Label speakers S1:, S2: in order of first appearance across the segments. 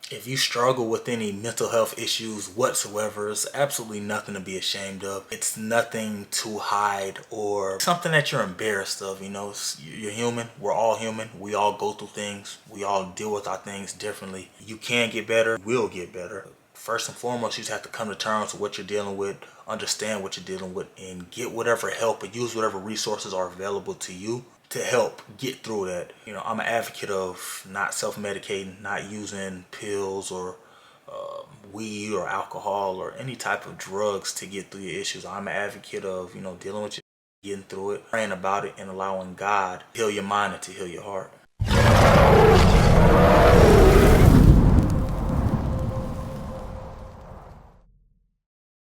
S1: If you struggle with any mental health issues whatsoever, it's absolutely nothing to be ashamed of. It's nothing to hide or something that you're embarrassed of. You know, you're human. We're all human. We all go through things. We all deal with our things differently. You can get better. Will get better. First and foremost, you just have to come to terms with what you're dealing with, understand what you're dealing with, and get whatever help or use whatever resources are available to you to help get through that. You know, I'm an advocate of not self-medicating, not using pills or weed or alcohol or any type of drugs to get through your issues. I'm an advocate of, you know, dealing with your, getting through it, praying about it, and allowing God to heal your mind and to heal your heart.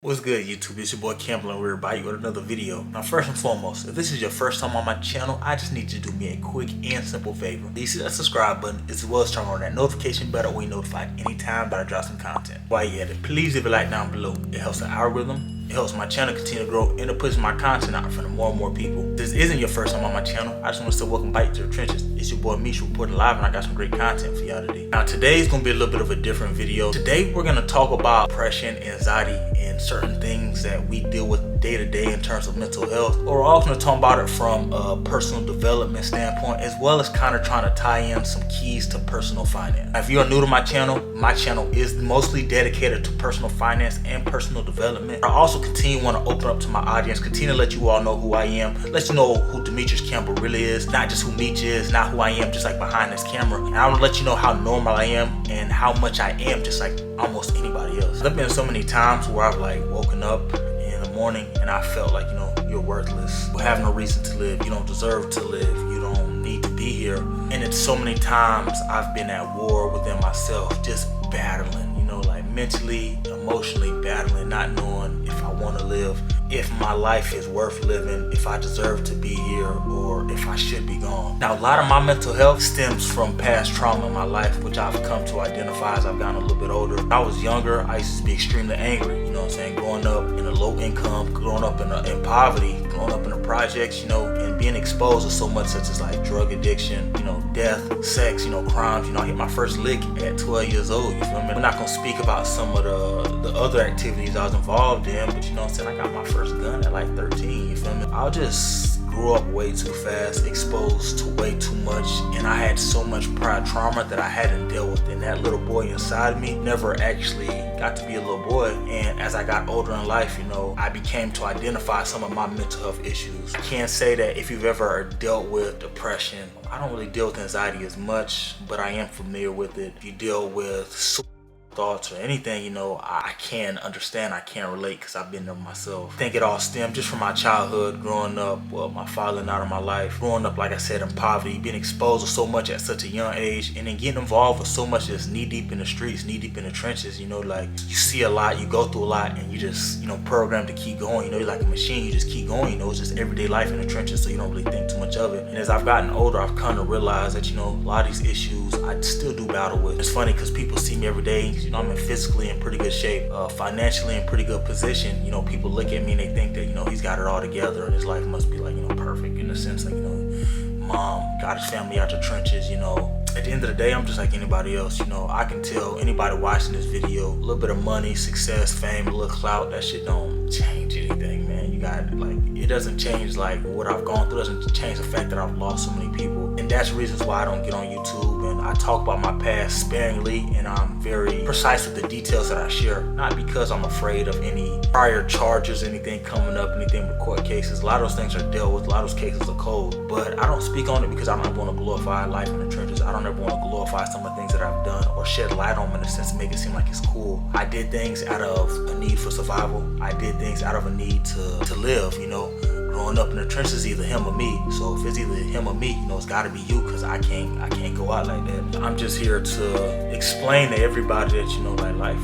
S1: What's good, YouTube? It's your boy Campbell, and we're back with another video. Now, first and foremost, if this is your first time on my channel, I just need you to do me a quick and simple favor. Please hit that subscribe button as well as turn on that notification bell so you're notified anytime that I drop some content. While you're at it, please leave a like down below. It helps the algorithm. It helps my channel continue to grow and it pushes my content out in front of more and more people. If this isn't your first time on my channel, I just want to say welcome back to the trenches. It's your boy Mish reporting live, and I got some great content for y'all today. Now, today's gonna be a little bit of a different video. Today we're gonna talk about depression, anxiety, and certain things that we deal with day to day in terms of mental health. Or we're also gonna talk about it from a personal development standpoint, as well as kind of trying to tie in some keys to personal finance. Now, if you are new to my channel is mostly dedicated to personal finance and personal development. I also want to open up to my audience, continue to let you all know who I am, let you know who Demetrius Campbell really is, not just who Meech is, not who I am just like behind this camera. And I want to let you know how normal I am and how much I am just like almost anybody else. There've been so many times where I've like woken up in the morning and I felt like, you know, you're worthless, you have no reason to live, you don't deserve to live, you don't need to be here. And it's so many times I've been at war within myself, just battling, you know, like mentally, emotionally battling, not knowing if I want to live, if my life is worth living, if I deserve to be here, or if I should be gone. Now, a lot of my mental health stems from past trauma in my life, which I've come to identify as I've gotten a little bit older. When I was younger, I used to be extremely angry, you know what I'm saying, growing up in a low income, growing up in poverty, growing up in the projects, you know, and being exposed to so much such as like drug addiction, you know, death, sex, you know, crimes. You know, I hit my first lick at 12 years old, you feel me? We're not gonna speak about some of the other activities I was involved in, but you know what I'm saying, I got my first gun at like 13, you feel me? I just grew up way too fast, exposed to way too much, and I had so much prior trauma that I hadn't dealt with, and that little boy inside of me never actually got to be a little boy. And as I got older in life, you know, I became to identify some of my mental health issues. I can't say that if you've ever dealt with depression, I don't really deal with anxiety as much, but I am familiar with it. If you deal with thoughts or anything, you know, I can understand, I can relate, because I've been there myself. I think it all stemmed just from my childhood, growing up, well, my father not in my life, growing up, like I said, in poverty, being exposed to so much at such a young age, and then getting involved with so much that's knee deep in the streets, knee deep in the trenches, you know, like you see a lot, you go through a lot, and you just, you know, programmed to keep going, you know, you're like a machine, you just keep going, you know, it's just everyday life in the trenches, so you don't really think too much of it. And as I've gotten older, I've kind of realized that, you know, a lot of these issues I still do battle with. It's funny because people see me every day, you know, I'm physically in pretty good shape, financially in pretty good position. You know, people look at me and they think that, you know, he's got it all together and his life must be like, you know, perfect in the sense like, you know, mom got his family out the trenches, you know. At the end of the day, I'm just like anybody else, you know. I can tell anybody watching this video, a little bit of money, success, fame, a little clout, that shit don't change anything, man. You got, like, it doesn't change, like, what I've gone through, doesn't change the fact that I've lost so many people. And that's reasons why I don't get on YouTube, and I talk about my past sparingly, and I'm very precise with the details that I share. Not because I'm afraid of any prior charges, anything coming up, anything with court cases. A lot of those things are dealt with, a lot of those cases are cold. But I don't speak on it because I don't want to glorify life in the trenches. I don't ever want to glorify some of the things that I've done or shed light on them in a sense to make it seem like it's cool. I did things out of a need for survival. I did things out of a need to live, you know. Growing up in the trenches, either him or me. So if it's either him or me, you know, it's gotta be you, because I can't go out like that. I'm just here to explain to everybody that, you know, like life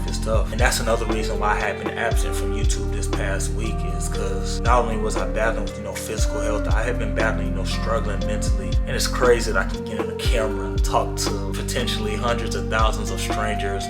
S1: is tough. And that's another reason why I have been absent from YouTube this past week, is because not only was I battling with, you know, physical health, I have been battling, you know, struggling mentally. And it's crazy that I can get in a camera and talk to potentially hundreds of thousands of strangers,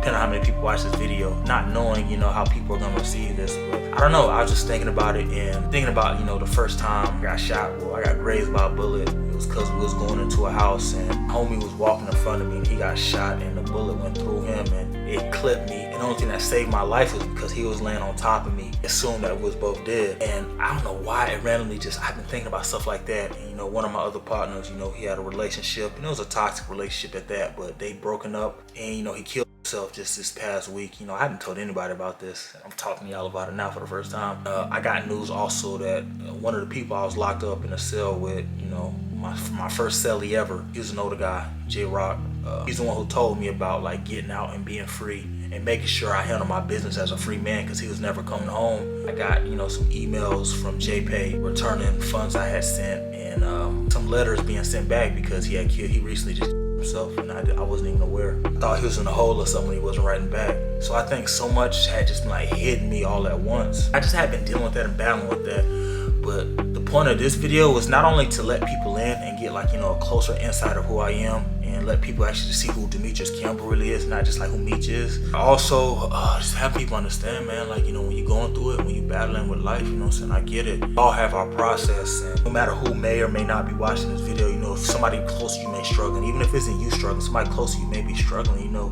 S1: depending on how many people watch this video, not knowing, you know, how people are gonna receive this. But I don't know, I was just thinking about it and thinking about, you know, the first time I got shot, well, I got grazed by a bullet. It was because we was going into a house and homie was walking in front of me and he got shot and the bullet went through him and it clipped me. And the only thing that saved my life was because he was laying on top of me. Assumed that we was both dead. And I don't know why it randomly just, I've been thinking about stuff like that. And, you know, one of my other partners, you know, he had a relationship and it was a toxic relationship at that, but they broken up and, you know, he killed himself just this past week. You know, I haven't told anybody about this. I'm talking to y'all about it now for the first time. I got news also that one of the people I was locked up in a cell with, you know, my first cellie ever, he was an older guy, J-Rock. He's the one who told me about like getting out and being free and making sure I handle my business as a free man because he was never coming home. I got, you know, some emails from JPay returning funds I had sent and some letters being sent back because he recently just himself and I wasn't even aware. I thought he was in a hole or something when he wasn't writing back. So I think so much had just been like hitting me all at once. I just had been dealing with that and battling with that. But the point of this video was not only to let people in and get like, you know, a closer insight of who I am and let people actually see who Demetrius Campbell really is, not just like who Meech is. Also, just have people understand, man, like, you know, when you're going through it, when you're battling with life, you know what I'm saying, I get it. We all have our process and no matter who may or may not be watching this video, you know, if somebody close to you may be struggling, even if it isn't you struggling, somebody close to you may be struggling, you know.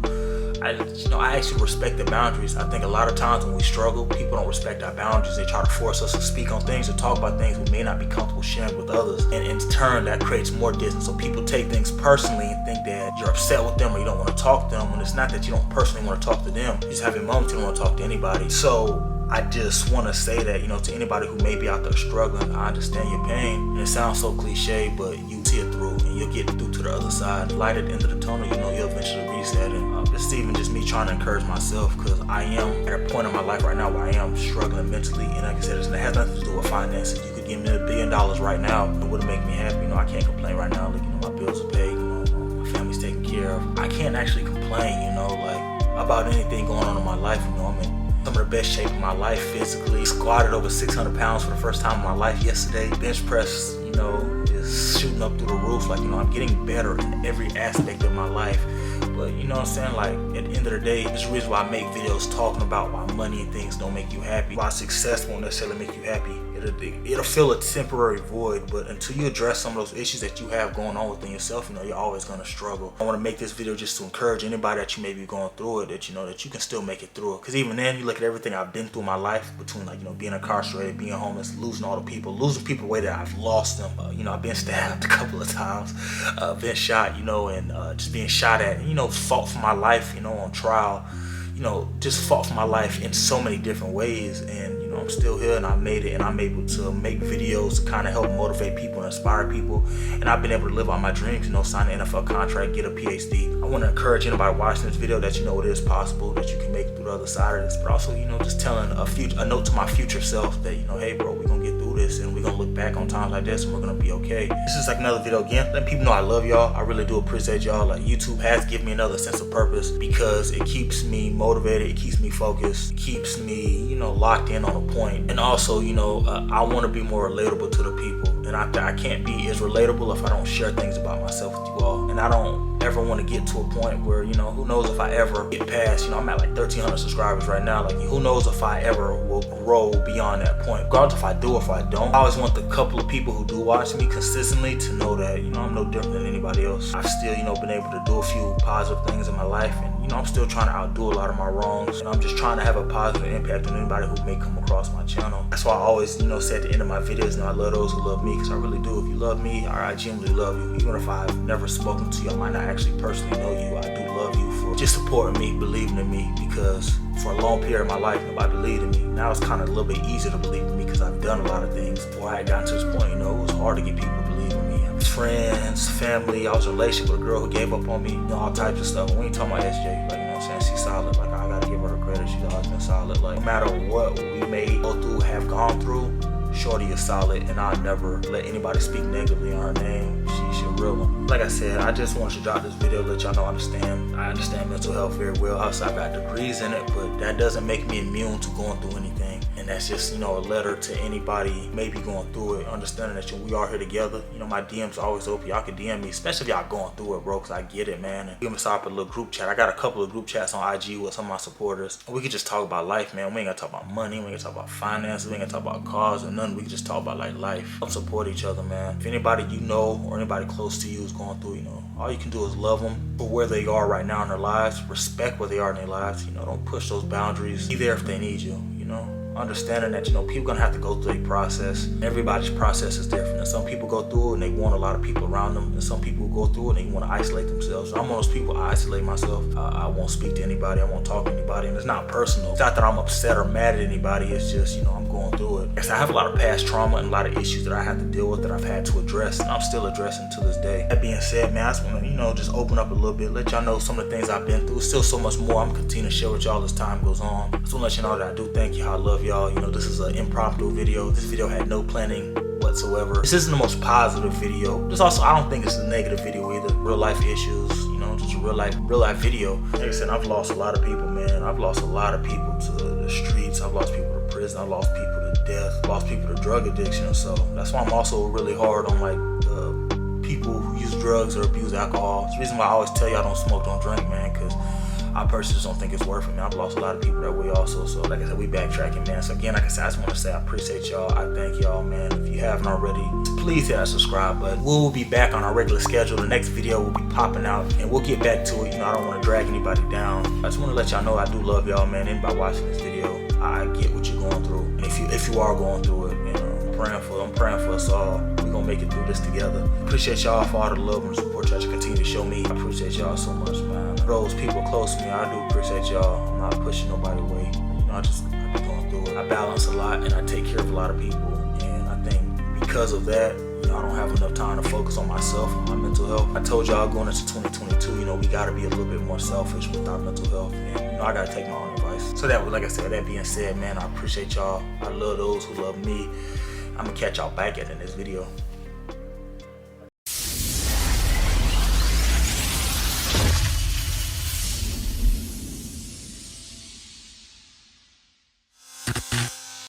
S1: I actually respect the boundaries. I think a lot of times when we struggle, people don't respect our boundaries. They try to force us to speak on things or talk about things we may not be comfortable sharing with others. And in turn, that creates more distance. So people take things personally and think that you're upset with them or you don't want to talk to them when it's not that you don't personally want to talk to them. You just have your moments you don't want to talk to anybody. So I just want to say that, you know, to anybody who may be out there struggling, I understand your pain. And it sounds so cliche, but you see it through and you'll get through to the other side. Light at the end of the tunnel, you know, you'll eventually reset. And it's even just me trying to encourage myself because I am at a point in my life right now where I am struggling mentally. And like I said, it has nothing to do with finances. You could give me $1 billion right now. It wouldn't make me happy. You know, I can't complain right now. Like, you know, my bills are paid. You know, my family's taken care of. I can't actually complain, you know, like about anything going on in my life. You know, I'm in some of the best shape of my life physically. Squatted over 600 pounds for the first time in my life yesterday. Bench press, you know, is shooting up through the roof. Like, you know, I'm getting better in every aspect of my life. But you know what I'm saying, like at the end of the day, there's a reason why I make videos talking about why money and things don't make you happy, why success won't necessarily make you happy. It'll fill a temporary void, but until you address some of those issues that you have going on within yourself, you know, you're always gonna struggle. I wanna make this video just to encourage anybody that you may be going through it, that you know that you can still make it through it. Cause even then, you look at everything I've been through in my life, between like, you know, being incarcerated, being homeless, losing all the people, losing people the way that I've lost them. You know, I've been stabbed a couple of times, been shot, you know, and just being shot at, and, you know, fought for my life, you know, on trial, you know, just fought for my life in so many different ways. And you know, I'm still here and I made it, and I'm able to make videos to kind of help motivate people and inspire people. And I've been able to live out my dreams, you know, sign an NFL contract, get a PhD. I want to encourage anybody watching this video that, you know, it is possible, that you can make it through the other side of this. But also, you know, just telling a note to my future self that, you know, hey bro, we're gonna get through this and we're gonna look back on times like this and we're gonna be okay. This is like another video again, letting people know I love y'all. I really do appreciate y'all. Like, YouTube has given me another sense of purpose because it keeps me motivated, it keeps me focused, it keeps me, you know, locked in on a point. And also, you know, I want to be more relatable to the people, and I can't be as relatable if I don't share things about myself with you all. And I don't ever want to get to a point where, you know, who knows if I ever get past, you know, I'm at like 1,300 subscribers right now. Like, who knows if I ever will grow beyond that point, regardless if I do or if I don't. I always want the couple of people who do watch me consistently to know that, you know, I'm no different than anybody else. I've still, you know, been able to do a few positive things in my life, and you know, I'm still trying to outdo a lot of my wrongs, and I'm just trying to have a positive impact on anybody who may come across my channel. That's why I always, you know, say at the end of my videos, you know, I love those who love me, because I really do. If you love me, I genuinely love you. Even if I've never spoken to you, I might not actually personally know you, I do love you for just supporting me, believing in me, because for a long period of my life, nobody believed in me. Now it's kind of a little bit easier to believe in me because I've done a lot of things. Before I had gotten to this point, you know, it was hard to get people to believe in me. Friends, family, I was in a relationship with a girl who gave up on me, you know, all types of stuff. We ain't talking about SJ, like, you know what I'm saying, she's solid. Like, I gotta give her the credit, she's always been solid. Like, no matter what we may go through, have gone through, shorty is solid, and I'll never let anybody speak negatively on her name. She's a real one. Like I said, I just wanted to drop this video, let y'all know I understand mental health very well. Also, I got degrees in it, but that doesn't make me immune to going through anything. And that's just, you know, a letter to anybody maybe going through it, understanding that we are here together. You know, my DM's always open. Y'all can DM me, especially if y'all going through it, bro, because I get it, man. And we can start up a little group chat. I got a couple of group chats on IG with some of my supporters. We can just talk about life, man. We ain't got to talk about money. We ain't got to talk about finances. We ain't got to talk about cars or nothing. We can just talk about, like, life. Help support each other, man. If anybody you know or anybody close to you is going through, you know, all you can do is love them for where they are right now in their lives. Respect where they are in their lives. You know, don't push those boundaries. Be there if they need you, you know. Understanding that, you know, people gonna have to go through a process. Everybody's process is different. And some people go through it and they want a lot of people around them. And some people go through it and they want to isolate themselves. I'm one of those people. I isolate myself. I won't speak to anybody. I won't talk to anybody. And it's not personal. It's not that I'm upset or mad at anybody. It's just, you know, I'm going through it. I have a lot of past trauma and a lot of issues that I have to deal with that I've had to address. And I'm still addressing to this day. That being said, man, I just want to, you know, just open up a little bit. Let y'all know some of the things I've been through. Still so much more I'm continuing to share with y'all as time goes on. I just want to let you know that I do thank you. I love y'all. You know, this is an impromptu video. This video had no planning whatsoever. This isn't the most positive video. This also, I don't think it's a negative video either. Real life issues, you know, just a real life video. Like I said, I've lost a lot of people, man. I've lost a lot of people to the streets. I've lost people to prison. I've lost people to death. I've lost people to drug addiction. So that's why I'm also really hard on like people who use drugs or abuse alcohol. It's the reason why I always tell y'all don't smoke, don't drink, man, because I personally just don't think it's worth it, man. I've lost a lot of people that way also. So like I said, we backtracking, man. So again, like I said, I just want to say I appreciate y'all. I thank y'all, man. If you haven't already, please hit that subscribe button. We'll be back on our regular schedule. The next video will be popping out and we'll get back to it. You know, I don't want to drag anybody down. I just want to let y'all know I do love y'all, man. Anybody watching this video, I get what you're going through. And if you are going through it, you know, I'm praying for us all. We're gonna make it through this together. Appreciate y'all for all the love and support y'all continue to show me. I appreciate y'all so much, man. Those people close to me, I do appreciate y'all. I'm not pushing nobody away. You know, I be going through it. I balance a lot and I take care of a lot of people. And I think because of that, you know, I don't have enough time to focus on myself and my mental health. I told y'all going into 2022, you know, we gotta be a little bit more selfish with our mental health. And you know, I gotta take my own advice. So that was, like I said, that being said, man, I appreciate y'all. I love those who love me. I'm gonna catch y'all back at in this video.